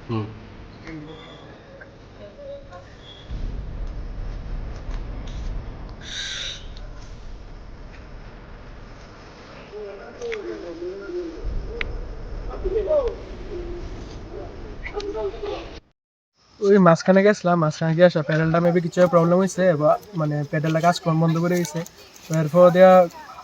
হুম। ওই মাঝখানে গেছিলাম, মাঝখানে গিয়ে আসা প্যাডেলটা মেবি কিছু প্রবলেম হয়েছে বা মানে প্যাডেলটা কাজ কম বন্ধ করে গেছে। এরপর দেওয়া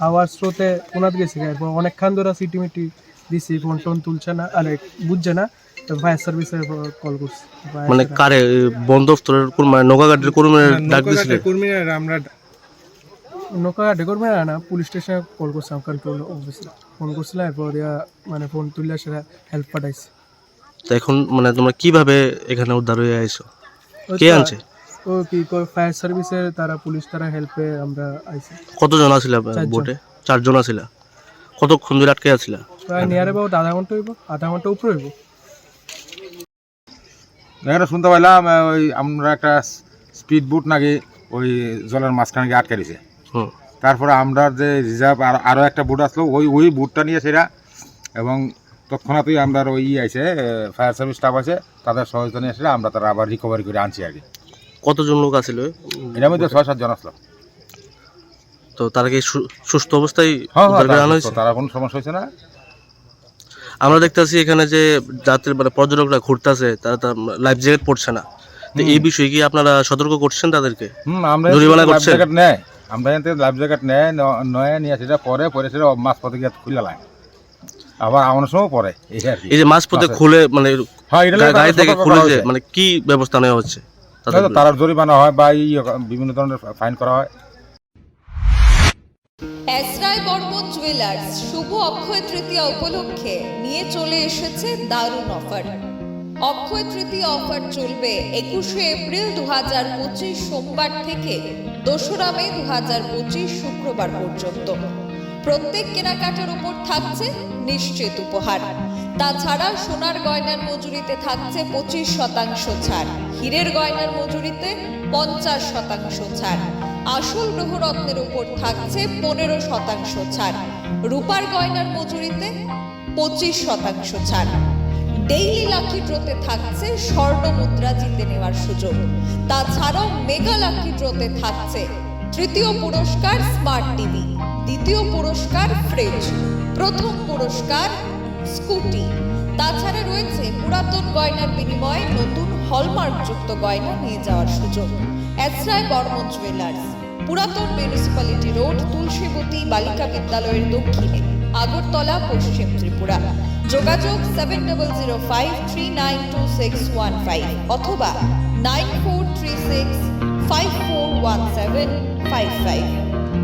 হাওয়ার স্রোতে কোনাত গেছি, এরপর অনেকক্ষণ ধরে সিটি মিটি দিছি, ফোন টোন তুলছে না, আরে বুঝছে না। তো ফায়ার সার্ভিসে কল করছি। মানে কারে বন দপ্তরের মানে নৌকাঘাটের কর্মীরা ডাক দিয়েছিলেন? কর্মীরা আমরা নৌকা ঘাটে করবে না, পুলিশ স্টেশনে কল করছিলাম, কন্ট্রোল অফিসে ফোন করছিলাম। এরপর দেওয়া মানে ফোন তুললে সেটা হেল্প পাঠাইছে। তো এখন মানে তোমরা কিভাবে এখানে উদ্ধার হয়ে আইছো? কে আনছে? ও কি ফায়ার সার্ভিসের তারা, পুলিশ তারা হেল্পে আমরা আইছি। কতজন আছিল চারজন। বোটে? 4 জন আছিল। কতক্ষণ ধরে আটকে আছিল? প্রায় নিয়ার অ্যাবাউট আধা ঘন্টা উপরে হইব। এখানে শুনতে পাইলাম ওই আমরা একটা স্পিড বোট নাকি ওই জলের মাঝখানে গিয়ে আটকে দিছে। হুম। তারপরে আমরা যে রিজার্ভ আরও একটা বোট আসলো, ওই বোটটা নিয়ে সেরা, এবং তৎক্ষণাৎই আমরা ওই আইছে ফায়ার সার্ভিস স্টাফ আছে, তাদের সহযোগিতা নিয়ে এসে আমরা তারা আবার রিকভারি করে আনছি আর কি। কতজন লোক আছিল? এটার মধ্যে 6-7 জন আসলো। তো তারা কি সুস্থ অবস্থায় হ্যাঁ উদ্ধার করে আনা হয়েছে? তারা কোনো সমস্যা হয়েছে না। আমরা দেখতেছি এখানে যে যাত্রী মানে পর্যটকরা ঘুরতেছে, তারা লাইফ জ্যাকেট পরছে না। তো এই বিষয়ে কি আপনারা সতর্ক করছেন তাদেরকে? আমরা জরিমানা লাইফ করছেন? জ্যাকেট নেয়, আমরা এখান থেকে লাইফ জ্যাকেট নয় নিয়ে সেটা পরে সেটা মাছ পথে গিয়ে খুলে লাগে, আবার আমার সময় পরে এই আর কি। এই যে মাঝপথে খুলে মানে হ্যাঁ, এটা গাড়ি থেকে খুলে যে মানে কি ব্যবস্থা নেওয়া হচ্ছে? তারা জরিমানা হয় বা বিভিন্ন ধরনের ফাইন করা হয়। এসরাই বর্মন জুয়েলার্স শুভ অক্ষয় তৃতীয়া উপলক্ষে নিয়ে চলে এসেছে দারুণ অফার। অক্ষয় তৃতীয়া অফার চলবে 21শে এপ্রিল 2025 সোমবার থেকে 2রা মে 2025 শুক্রবার পর্যন্ত। প্রত্যেক কেনাকাটার উপর থাকছে নিশ্চিত উপহার। তাছাড়া সোনার গয়নার মজুরিতে থাকছে 25% ছাড়, হীরের গয়নার মজুরিতে 50% ছাড়, আসল গ্রহরত্নের উপর থাকছে 15% ছাড়, রূপার গয়নার মজুরিতে 25% ছাড়। ডেইলি লাকি ড্রতে থাকছে স্বর্ণ মুদ্রা জিতে নেওয়ার সুযোগ। তাছাড়াও মেগা লাকি ড্রতে থাকছে তৃতীয় পুরস্কার স্মার্ট টিভি, দ্বিতীয় পুরস্কার ফ্রিজ, প্রথম পুরস্কার স্কুটি। তাছাড়া রয়েছে পুরাতন গয়নার বিনিময়ে নতুন হলমার্কযুক্ত গয়না নিয়ে যাওয়ার সুযোগ। এসরাই বর্মন জুয়েলার্স, পুরাতন মিউনিসিপ্যালিটি রোড, তুলসীবতী বালিকা বিদ্যালয়ের দক্ষিণে, আগরতলা, পশ্চিম ত্রিপুরা। যোগাযোগ 7005392615 অথবা 9436541755।